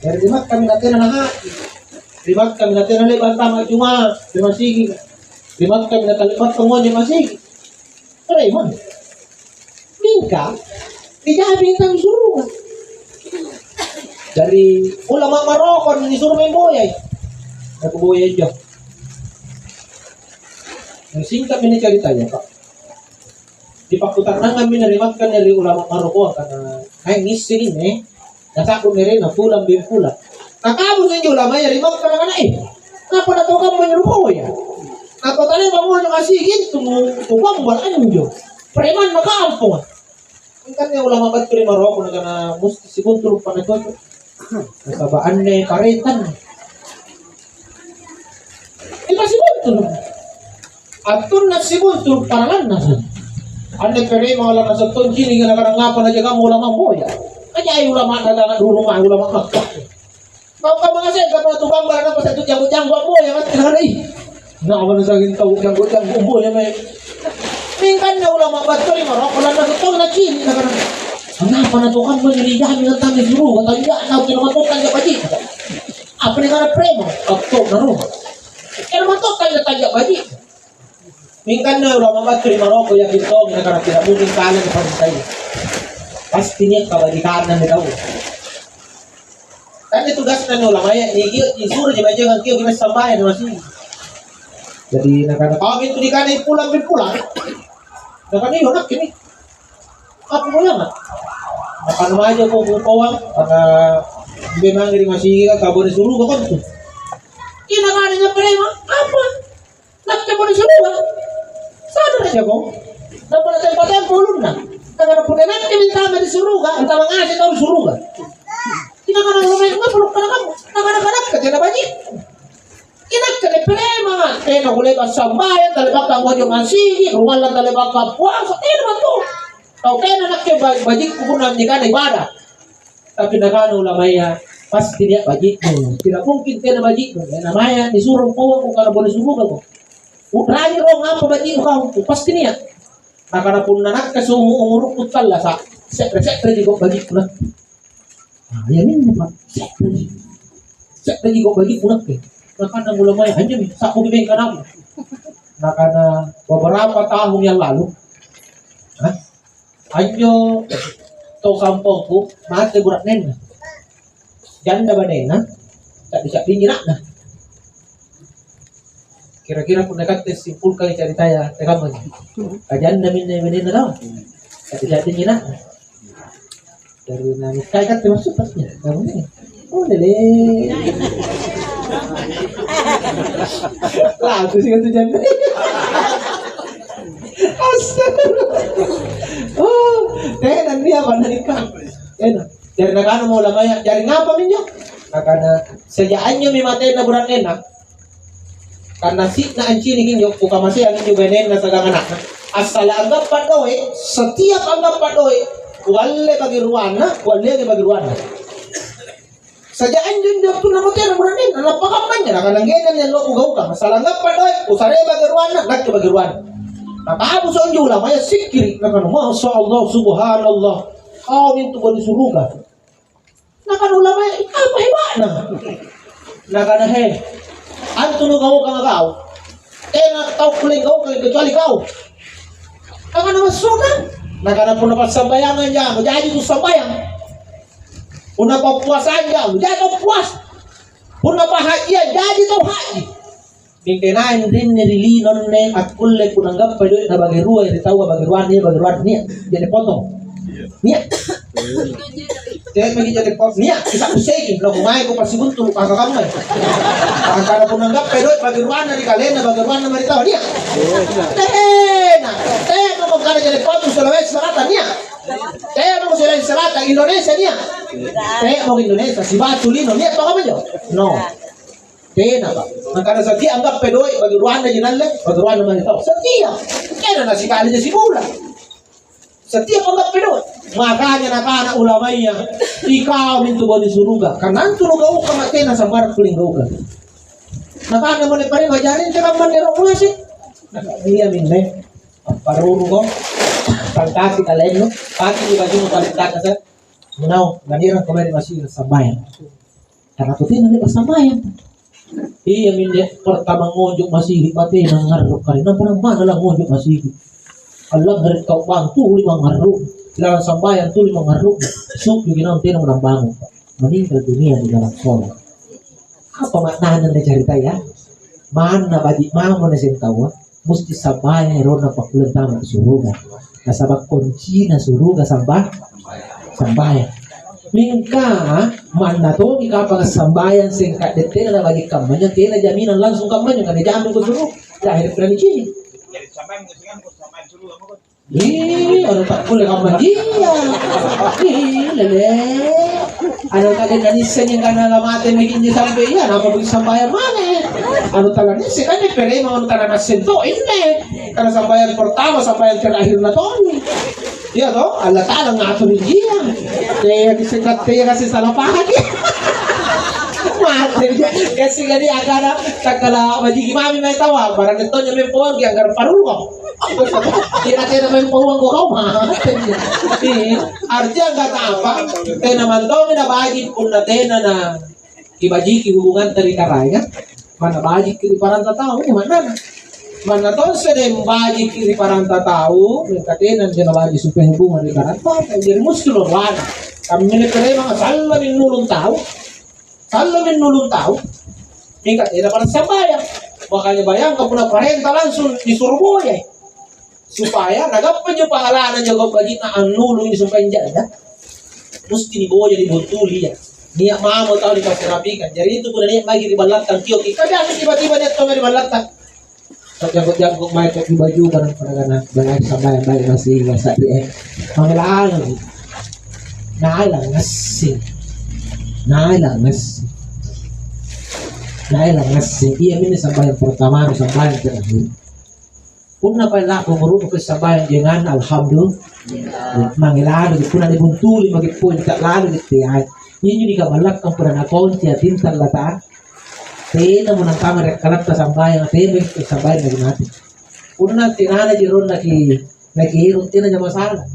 Dari di Makkah kami natin na hati. Di Makkah kami natin na liban tama juma. Di masigi. Di Makkah kami natalipat ka mo di masigi. Preman. Mingka. Tidak bintang suruh dari ulama Maroko disuruh main boyay aku boyay aja yang singkat ini ceritanya pak di pakutan kami narimakan dari ulama Maroko karena kayak ngisi ini nasa aku merena pulang bin pulang nah kamu sih ulama ya rimak karena kenapa nak tahu kamu menyuruh boya apa tadi kamu ngasih gitu kamu buat anjo preman makampung kan yang ulama batu di Maroko na kana musti siguntur pa na to. Nasabaan na karetan. Ila siguntur. Atun na siguntur parangan na sa. Ande pere mga lang sa ton jini nga nakarangapa na jaga ulama boya. Kaya ay ulama na lang duruma ulama kakak. Mau ka mga sa kapag tubang ba na pa sa janggo-janggo boya mat kanay. Na ako na sa gintaw janggo-janggo boya may Mingkan na ulama bato ni Maroko lang nagutong na chini na kanang kenapa na to kan menjadi ng tami suruh kata dia na kinamatukan ka baji apa ni kana premo akto na rumah kinamatukan ka tanya baji mingkan na ulama bato ni Maroko yang ditong na kana tidak mungkin kanan pa tayo pasti niya kabalikan na daw kan itu tugas na ulama ya disuruh di bajo kan kiyo ginasambayan masih jadi nakana kami itu di kanay pulang Nakani yun kini. Apa mo lang Apa naman aja ko bukawang para hindi man rin masigi ka kabo ni suruga ko. Kinakani nga prema. Apa? Nakita mo ni suruga. Sana na siya ko. Dapat natin patay pulong na. Kaya na po na natin bintama ni suruga. Ang tamang asin na suruga. Kinakani nga may mapulok ka na kamo. Nakanak-anak ka. Kaya na ba niya? Kinakani prema nga. Kaya na kulay ka sa bayan. Talibak ka mo yung masigi. Rumal lang talibak ka puwasa. Kaya naman to. Kaya na nakibajik ko na hindi ka na ibadah. Tapi nakano lamaya pasti dia bajik mo. Tidak mungkin kaya na bajik mo. Kaya namaya disuruh po kung ka na boleh suruh mo. Utrani ro nga pa bajik mo ka. Pasti niya. Nakana pun nanak ka umuruk utala sa sekre-sekre di bajik mo na. Yamin na pa. Sa lagi ko bagi punak eh. Nakana mula may hanya sa ko bibig kanam. Nakana beberapa tahun yang lalu. Anyo to kampung ko mati burak nen. Janda ba nen na? Tak bisa pinjira na. Kira-kira pun dekat simpulkan cerita ya tekaman. Kajian namin na na daw. Tak bisa pinjira. Dari nangis kayak termasuk pasnya. Kamu ni. Oh lele. Lah tu sih tu janda. Astagfirullah. Oh, tenan dia apa nikah? Tenan. Dari nakana mo lamaya, dari ngapa minyo? Nakana sajaanyo mi matay na burak nena. Karena si na anchini kinyo buka masih ang inyo benen na sa anak. Asal anggap padoy, setiap anggap padoy, wale bagi ruana, wale bagi ruana. Sajaan din dia tu nama tera burak nena, napakaman niya nakana genan yan lo ugaw ka. Asal anggap padoy, usare bagi ruana, nak bagi ruana. Nakabos ang jula, maya sikiri, nakana masya Allah, subhanallah. Kau mintu di suruga. Nakana ulama apa hebat na? Nakana he. Antuno kau kang kau. Tena tau kuling kau kecuali kau. Nakana masuna. Nakana pun dapat sambayangan jam, jadi tu sambayang. Pun dapat puasa jam, jadi tu puas. Pun dapat haji, jadi tu haji. Bingkenain din nilili non ne at kulle pun anggap pada na bagi ruwa iti tawa bagi ruwan niya jadi potong niya jadi bagi jadi potong niya isa kusegi lo kumain ko pasibuntul kakakamay akala pun anggap pada bagi ruwan na di kalena bagi ruwan na maritaw niya tena mo magkala jadi potong Sulawesi Selatan niya tena mo Sulawesi Selatan Indonesia niya tena mo Indonesia si Batulino niya pa kami no. Tena ba? Makanya setia anggap pedoy bagi ruanda jinalle, bagi ruanda manitaw. Setia. Kaya na sikali niya sigura. Setia anggap pedoy. Makanya nakana ulamanya, ikaw mintu bani suruga. Kanan turugaw ka matena sa marak kulinggaw ka. Nakana mo ni pare majarin ka man nero mula si. Iya minne. Paruru ko. Pangkasi kalayo. Pati di baju mo palit sa. Munaw, ganirang kumari masih sambayan. Karena tutin na sambayan. Iya minne pertama ngonjok masih pati nang ngaruk kali na parang mana lang ngonjok masih Allah ngarit kau bang tu lima ngaruk silang sambayan tu lima ngaruk suk yung ginaw tinang bangun meninggal dunia di dalam sholat. Apa maknanya dari cerita ya? Mana bagi mama na tahu mesti sambayan rona pakulan tama suruga kasabak kunci na suruga sambayan Mingka mana to ika pang sambayan singkat dete na bagi kampanye kena jaminan langsung kampanye kan jamin ko suruh dahil berani cini. Jadi sambayan mo singan ko sambayan suruh mo ko. Ano tak boleh kampanye dia. Lele. Ano kagad nanisan yung kanalamatin maging niya sampai yan apa bagi sambayan mana. Ano talaga ni kan pere mo ano talaga sento ini. Karena sambayan pertama sambayan terakhir na to. Iya toh, Allah Ta'ala ngatur dia. Kaya disingkat kaya kasi salah paham dia. Mati dia. Kasi gani agara takala majigi mami may tawa. Parang ito niya may puwag yang agar parul ko. Kira-kira may puwag ko kau mati dia. Artinya enggak apa. Kaya naman daw minabagin kung natin na ibajiki hubungan dari karaya. Mana bajik kiri parang tao. Mana na? Mana to sa dem baji kiri parang tatao, katenan din baji supaya hubungan di karanta, jadi muskilo wan. Kami minipere mga salamin nulong tao. Tingkat ina parang sambayan. Makanya bayang kapuna parenta langsung disuruh boy. Supaya nagapan yung pangalanan yung baji na ang nulong yung sumpah janda. Musti dibawa jadi botuli ya. Niya mamo tao di pasirapikan. Jadi itu pun niya bagi di balatan kiyok. Kadang tiba-tiba niya to di balatan. Jangkuk may kaki baju barang panagana balay sambayan baik masih nasa di pangalaan nailang ngasih iya ini sambayan pertama sambayan terakhir una pa la ko muru ko sambayan dengan alhamdulillah mangilaan di puna dibuntuli magipun tak lalu gitu ya ini di kabalak kang pura na konti atin talataan Tena mo ng kamera kalat ka sambayan, tena mo sambayan na ginati. Una tinana jiron nakihirot tina niya masala.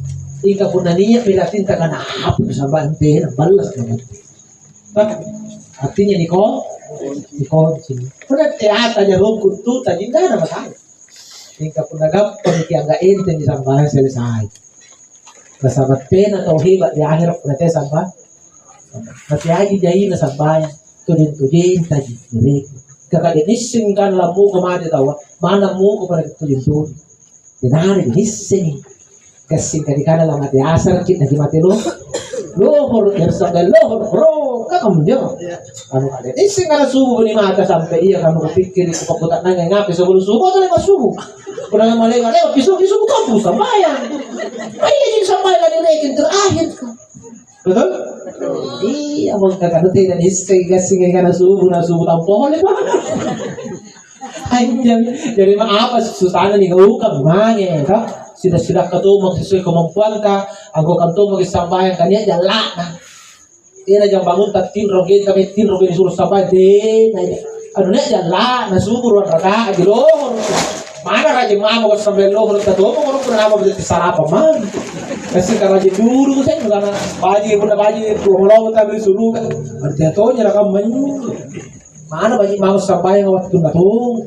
Ika pun naniya piratin ta kana apa sa bante na balas naman. Artinya Niko sini. Kuna teata aja rom kuntu tadi enggak ada masalah. Ika pun nagap panitia ente di sambahan selesai. Kasabat pena atau hebat di akhir nanti sampai. Nanti aja jahi na sambahan. Tudin tadi mereka. Kakak dinising kan lamu kemana tahu? Mana mu kepada tudin. Dinari dinising. Kasing kali kana lang mati asar kit na mati lo hor yersa lo bro ka kamjo anu kali ising kana subuh ni mata sampai iya kamu pikir ko pakutak na ngapi sebelum subuh atau lepas subuh kuna malay ngale piso kampus sambayan ay jadi sambayan ni rekin terakhir ka betul iya mo kakadute na ising kasing kana subuh na subuh tampo le ba ay jadi apa susana ni ngukam mangnya ka sudah ketemu sesuai kemampuan ka anggo kanto magisambayan kanya jala na ina jang bangun tatin rogin kami tin rogin suruh sambayan din anu nya jala na subur raka agilo mana raja mama ko sambayan lo ko tato ko ko na mo di sarapa man kasi karaji dulu saya kana baji ko mo ta beli suruh arti to nya rakam man mana baji mau sambayan waktu na to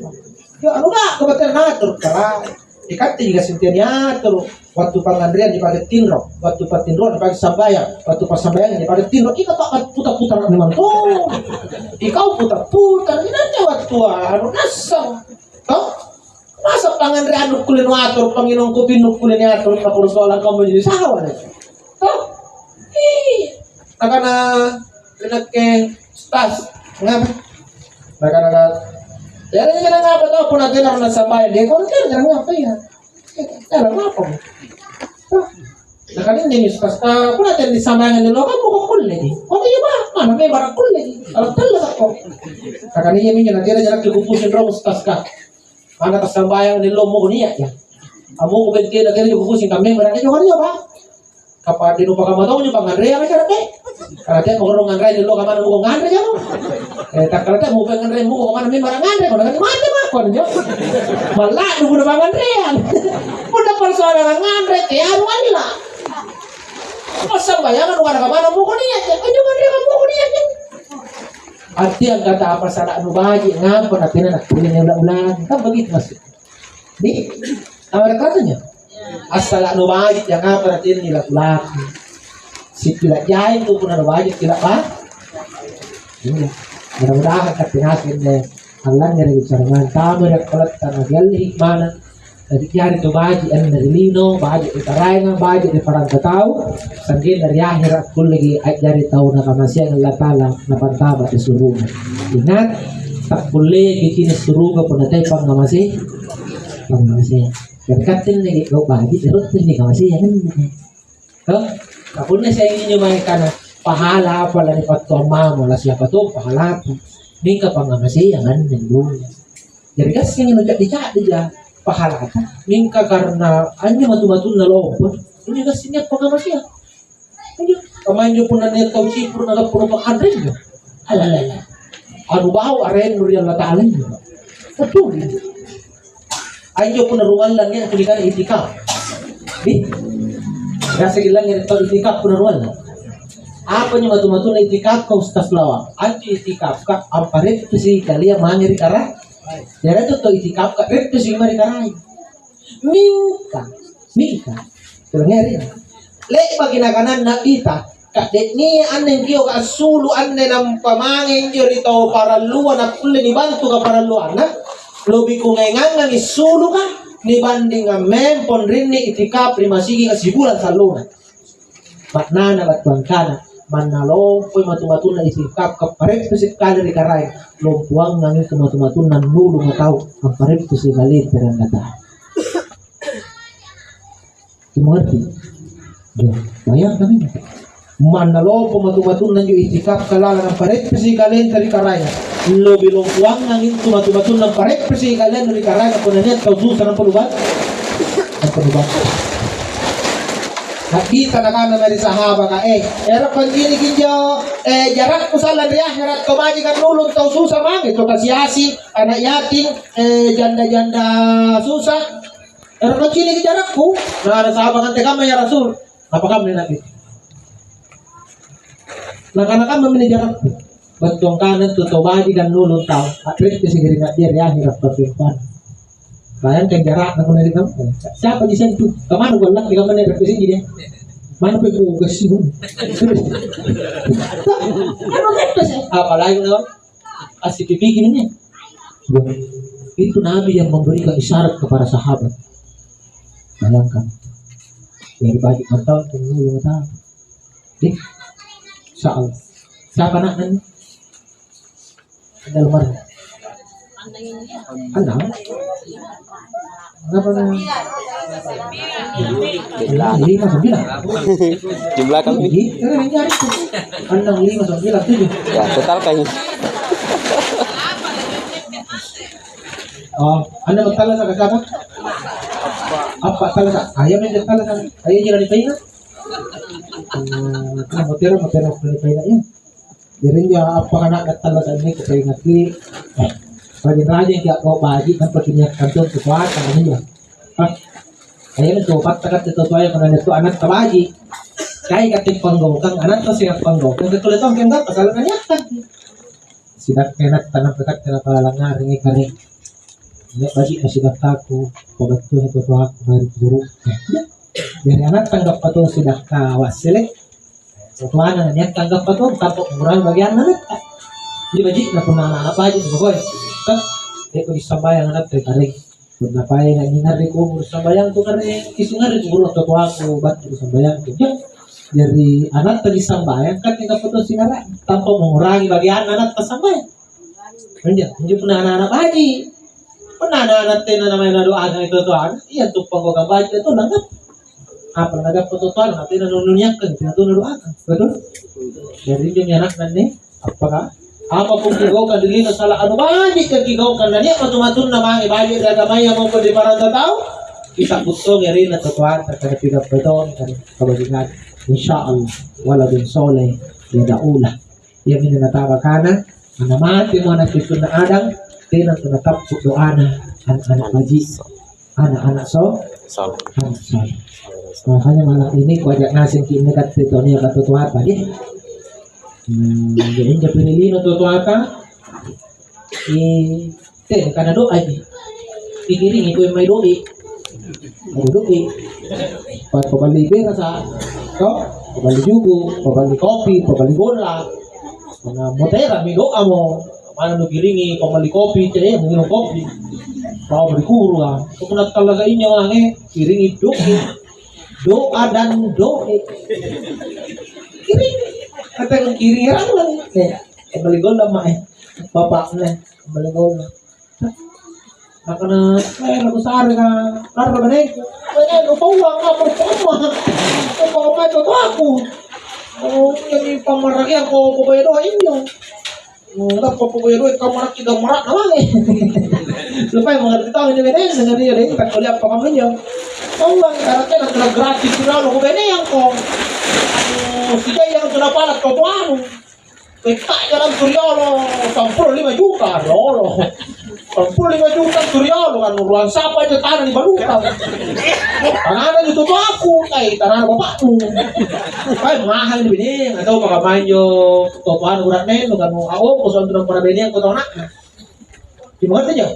ya anu na kebetulan natur kara ikat juga sintianya terus waktu pengandrian dipakai tinro, waktu patinro dipakai sambayang, waktu pas sambayang dipakai tinro. Ika tak putar-putar memang tuh. Ikau putar-putar ini aja waktu anu nasang. Kau masa pengandrian kulin watur, penginung kopi kulin atur, kapur soalan kamu jadi sawan. Kau, nakana lihat ke stas, ngapa? Nakana ya ini kan apa tahu pun nanti orang sampai dia kalau dia jangan apa ya jangan apa nah kan ini pasta pun nanti disampaikan di lokal bukan kulit ni oh iya bah mana kayak barang kulit kalau telah kok nah kan ini minyak nanti ada jarak dikupusin rambut pasta mana kesampaian di lomo ni ya kamu kubenti nanti dikupusin kami berarti juga dia bah kapag dinupa ka matong nyo pang ngandre ang karate karate mo karong ngandre nilo ka man mo ngandre jamo tak karate mo pang ngandre mo ko man may marang ngandre ko nagati mati ma ko nyo mala no na pang ngandre yan puna persona ng ngandre ti aro kanila masambayan ano ka man mo ko niya kanyo ngandre ka mo ko niya arti ang kata apa sana anu baji ngapa natin na nakilin yung ulan kan begitu mas di awal katanya asal anu wajib yang apa nanti nilai ulang si tidak jahit itu pun anu wajib tidak pak ini mudah-mudahan katinasin deh Allah nyari bicara tamu dan kolat tanah gali mana dari jari itu wajib yang dari lino wajib di tarangan wajib di parang tahu sangkin dari akhirat pun lagi jari tahu nak masih yang Allah Taala napantama di surga ingat tak boleh bikin surga pun nanti pangamasih berkatin lagi kau bagi terus ini kau masih yang ini, kau kapunnya saya ingin nyobain pahala apa lagi patoma malah siapa tuh pahala apa, ini kapang masih yang dulu, jadi kan sih ingin dicak dia pahala apa, ini karena hanya matu-matu nalopon, ini kasihnya pang masih ya, ini kemain jo pun nanti tahu sih pun ada perubahan ringan, alalala, anu bau aren nurian latalen, betul. Ayo peneruan lang yan, kulikan itikaf. Di? Kasi ilang yan ito itikaf peneruan lang. Apa nyo matu-matu na itikaf ka ustas lawang? Ayo itikaf ka, ang parit to si kaliya mangiri karay. Jadi itu itikaf ka, rit to si mangiri karay. Mingka. Tulangeri. Lek paginakanan na kita, kadek ni anen kiyo ka sulu anen ang pamangin nyo rito para luwan at kulin ibantu ka para luwan na. Lobi ko ngayon isulu ka ni banding nga mempon rin ni itikap primasigi nga sibulan sa luna matnana at bangkana manalong matu-matu na itikap kaparet to si kaleri karay lompuang ngangin matu-matu na nulo nga tao ang paret to si galit perang kata dimengerti bayang kami manalong matu-matu na yung itikap kalala ng paret to si galit dari karay lo bilong uang nangin tumatu-matu ng paret persi kalian dari karang apa nanya kau susah ng pelubat kita nakana dari sahaba ka era pagini kinjo jarak kusalan dia herat kemaji kan nulung tau susah mangit to kasiasi anak yatim janda-janda susah era pagini ki jarakku nah ada sahaba kan tegama ya rasul Apakah menakit? Nakanakan memilih jarak bentong kanan tutup badi dan nulun tahu akhirnya segera nggak dia di akhirat perempuan bayangkan jarak nak menarik kamu siapa di sana tuh kemana gue nak di kamar dari sini dia mana pergi ke sini apalagi dong asik pipi gini itu Nabi yang memberikan isyarat kepada sahabat bayangkan dari badi mantau ke nulun tahu soal siapa nak nanya ada lemar ada kenapa nanya lima sembilan Jumlah kami anda 5 9 7 ya total kayaknya. oh anda bertala sa kasama apa tala sa ayam yang bertala sa ayam jalan di China motero di China ya jadi dia apa anak datang ke sini kita ingat ni bagi raja yang tidak kau bagi kan pertanyaan kantor sesuatu kan dia ayam itu patah kata sesuatu yang kena itu anak terbagi kaya katik panggokang anak tu siap panggokang itu letong yang tak pasal kan kan sidak enak tanam pekat kena palangar ini kering ini bagi sidak taku pembantu itu tu aku baru buruk jadi anak tanggap patung sidak kawas selek tuan niat tanggap patung tapok murah bagian anak jadi bagi na pun anak apa aja boy kan dia ko disambayang anak tertarik pun apa yang ngingar di kubur sambayang tu karena kisingar di kubur atau aku bat di sambayang tu jadi anak tadi sambayang kan tinggal patung sinara tanpa mengurangi bagian anak tersambayang menjadi pun anak-anak haji pun anak-anak tena namanya doa itu tuan iya tuh pokok baca itu nanggap apa naga petutuan nanti nununyakan itu doakan betul jadi dia anak nanti apakah apapun kigaukan dili na salah ano banyak kigaukan na niya matumatun na mga ibalik na gamay ang mga di para tataw isa gusto nga rin na tutuan sa kanapigap beton kan kabagingan insyaallah wala bin soleh ya daula yang ini natawag kana manamati mo na kitun na adang tinang tunatap doana anak-anak haji anak-anak anak makanya malam ini kuajak nasin kini kat titonia katutuat tadi jadi jadi pilih tutuata karena doa ini pikirin itu yang may doi pabali bera sa pabali jugo pabali kopi pabali bola mga motera may doa mo mana nagiringi pabali kopi kaya minum kopi pabali kuro kung nagtalaga inyo kiringi doa dan doa kiring kata yang kiring orang lah kembali gol lama bapaknya kembali gol karena aku sari kan karena benek aku pawang apa apa itu aku jadi pameraki aku bayar doa ini nggak kok bayar doa kamu nak kita merak namanya lupa yang mengerti tahu ini benek dengan dia deh tak kuliah pamannya pawang karena nak gratis sudah lo benek yang kok sila yang sudah palat kau anu peta jalan Suryolo 65 juta lolo 65 juta Suryolo kan ruang siapa aja tanah di Baluka tanah itu tuh aku tanah bapakmu mahal di sini nggak tahu pakai main yo totoan urat nen kan aku kosong tuh pada bini yang kau tahu nak gimana aja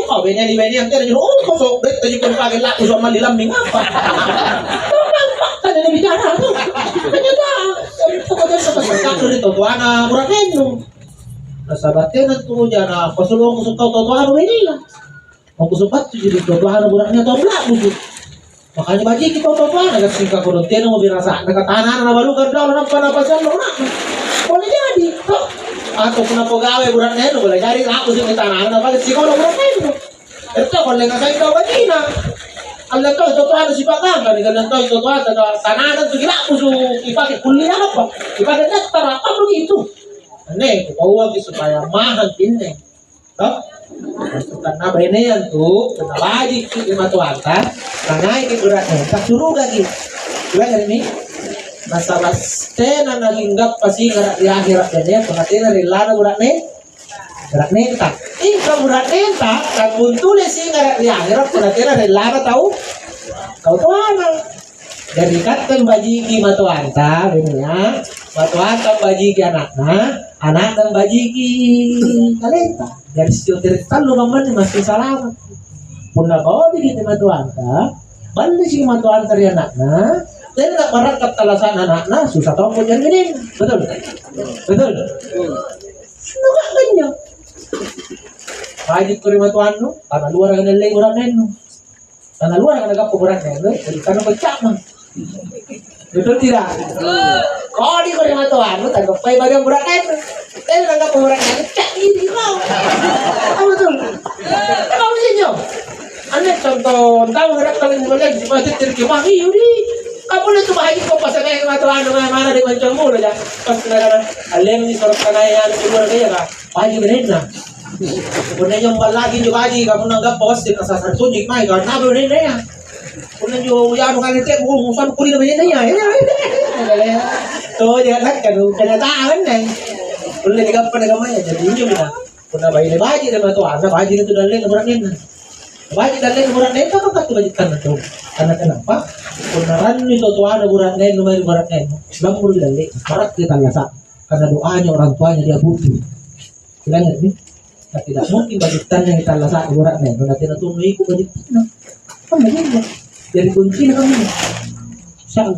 kau bini di bini yang tadi kosong dek tadi pun pakai laku sama di lambing apa ada bicara tuh ternyata pokoknya seperti dari totoana murah nenu sahabatnya tuh jangan pasulong kusuk totoana ini lah mau kusupat tuh jadi totoana murahnya toh belak makanya baji kita totoana agak singkat kuruntian mau birasa dekat tanah na baru kerja orang apa sih lo nak boleh jadi toh atau kenapa gawe murah nenu boleh jadi aku sih tanah apa sih kalau murah nenu itu kalau nggak saya tahu bajina Allah tahu itu ada si pakang kan dengan tahu itu ada tanah itu gila musuh dipakai kuliah apa dipakai daftar apa begitu nih bawa supaya mahal ini toh karena ini yang tuh kena wajib di mata atas karena ini beratnya tak suruh lagi gimana ini masalah stena nalinggap pasti nggak di akhirat jadi pengertian dari lana beratnya berat nenta kalau berat nenta kan tulis sih nggak di akhirat pengertian dari lana tahu mana Dari katan bajiki matuanta, ini ya. Matuanta bajiki anak dan bajiki talenta. Dari situ tertalu maman masih salamat. Punna kau di kita matuanta, balik si matuanta dari anaknya. Dan tak berakat talasan anaknya susah tahu pun yang ini. Betul, betul. Enggak banyak. Haji terima tuan nu, karena luar yang nilai orang nenu. Karena luar yang agak kuburan nenu, jadi karena pecah mah. Betul tidak? Kau di terima tuan nu, tanpa pay bagian buran nenu. Tapi agak kuburan nenu, cak ini kau. Betul. Kamu sih jom. Ane contoh, tahu ngerak kalian boleh di masjid terkemah yuri. Kamu lihat tuh haji kau pas ada yang matuan nu mana di macam mulu ya. Pas kadang alem ni sorot kanayan keluar dia kan. Haji berenang. Kuna yung malagi yung kaji, kamu nanggap pos di kasasar sunjik mai karena bener ya. Kuna yung yano kan itu musuhan kuri na bener ya. Tuh dia kan kenyataan nih. Kuna digapan nagamay jadi yun na. Kuna bayi baji na to anak baji itu daleng muranin. Baji daleng muranin itu kan tu baji kan to. Karena kenapa? Kuna ran itu tuan muranin numero muranin. Sebab mulu daleng marak kita lasa. Karena doanya orang tuanya dia butuh. Kira nih? Nah, tidak mungkin bajikan yang kita lasak urat nih, kalau nanti tunui itu bajikan, kan bajikan. Jadi kunci kami, sang.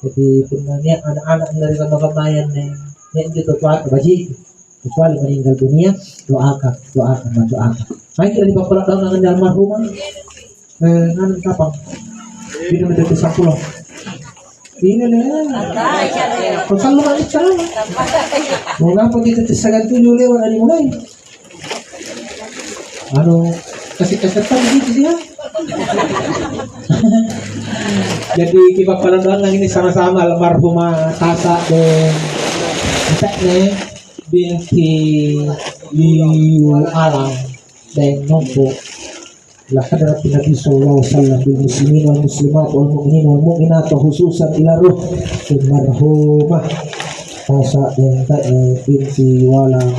Jadi sebenarnya anak-anak dari kebakaran nih, yang itu tuan bajik, kecuali meninggal dunia, doakan. Baik dari bapak daun dengan dalam rumah, dengan kapal, ini menjadi sapulo. Ini nih, pasal lu balik sekarang. Mau ngapa kita tersagan tujuh lewat dari mulai? Kasih kesetan gitu dia. Jadi kita pandang ini sama-sama almarhumah Tasa dan Tekne binti Liu Alam dan Nombo. Lahadrat Nabi sallallahu alaihi wasallam bil muslimin wal muslimat wal mu'minin wal mu'minat khususan ila ruh almarhumah Tasa dan Tekne binti Walang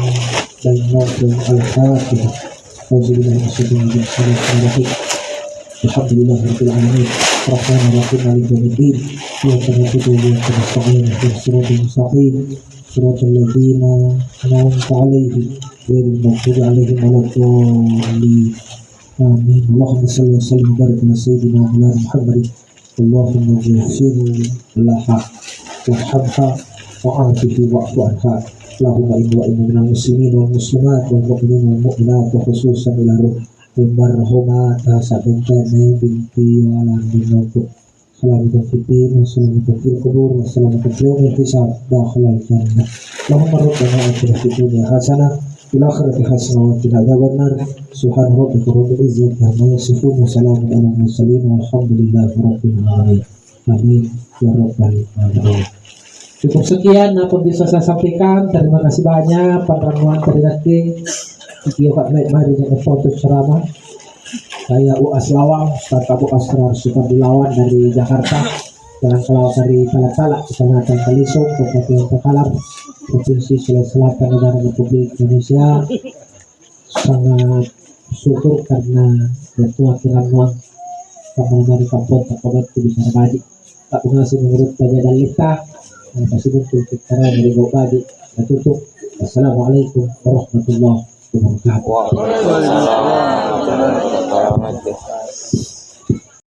dan Nombo al-Fatihah. Alhamdulillahirrahmanirrahim. Rabbil alamin. Rahmanir rahim maliki yaumiddin. Iyyaka na'budu wa iyyaka nasta'in. Ihdinas siratal mustaqim. Siratal ladzina an'amta 'alaihim ghairil maghdubi 'alaihim waladdallin. Amin. Allahumma shalli wa sallim wa barik ala sayyidina Muhammad. Allahumma ighfir laha warhamha wa'afihi wa'fu anha. Allahumma inna wa inna minal muslimin wal muslimat wal mu'minin wal mu'minat wa khususan ila ruh almarhumah Tasa binti Walang bin Nombo. Salamatan fiddin wa salamatan fil qubur wa salamatan fil yawmil hisab dakhalal jannah. Allahumma rabbana atina fid dunya hasanah fil akhirati hasanah wa qina adzabannar. Subhana rabbika rabbil izzati amma yasifun wa salamun alal mursalin walhamdulillahi rabbil alamin. Amin ya rabbal alamin. Cukup sekian apa bisa saya sampaikan. Terima kasih banyak penerangan tadi video Pak Mek mari dengan foto ceramah. Saya UAS Lawang, Ustaz Abu Asrar Sukardilawan dari Jakarta. Jalan Selawat dari Talak-Talak, Kecamatan Kalisung, Kabupaten Takalar, Provinsi Sulawesi Selatan, Negara Republik Indonesia. Sangat syukur karena ketua Kiran kamu dari Kapol Takobat itu bisa balik. Tak mengasih menurut Raja dan Lita. Terima kasih untuk kita dari Gopadi. Kita tutup. Assalamualaikum warahmatullahi wabarakatuh. Waalaikumsalam warahmatullahi wabarakatuh.